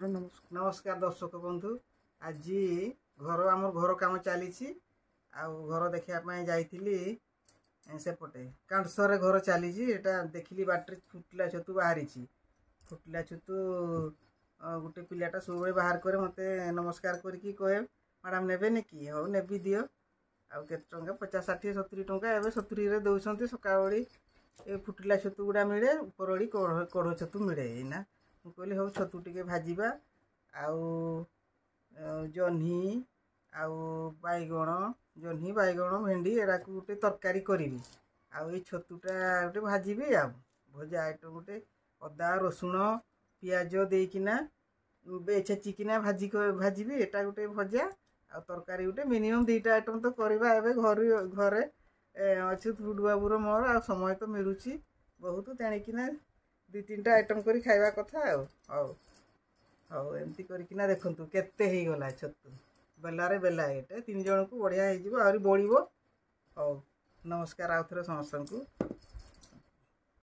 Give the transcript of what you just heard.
नमस्कार दर्शक बंधु। आज घर काम चली घर देखापी जाइली सेपटे कांसर घर चली देखिली बाटर फुटला छतु बाहरी फुटला छतु गोटे पिलाटा सब बाहर करे मत नमस्कार करके कहे मैडम ने कि हाँ ने दियो आउ के 50 60 70 टंका एवं 70 दौरान सका फुटला छतु गुड़ा मिले उपरड़ी कढ़ छतु मिले ना कहली हाँ छतु टे भाजवा आउ जह्नी आउ बैगण जह्नी बैगण भेंडी एरा गोटे तरकारी करी आउ छतुटा गोटे भाजबी आ भजा आइटम गोटे अदा रसुण पियाज देकिना छेचिकिना भाजबी एटा गोटे भजा आ तरकारी गोटे मिनिमम 2टा आइटम तो करवा एवं घरे अच्छे फुड बाबूर मोर आ समय तो मिलूँ बहुत तेणिकिना 2-3टा आइटम करी खाइबा कथा आउ हाँ एमती करकिना देखंतु केते ही गला छतु बेलारे बेला एटे 3 जन को बढ़िया हो आहरी बढ़िबो। हाँ नमस्कार आउ थरे समस्त को।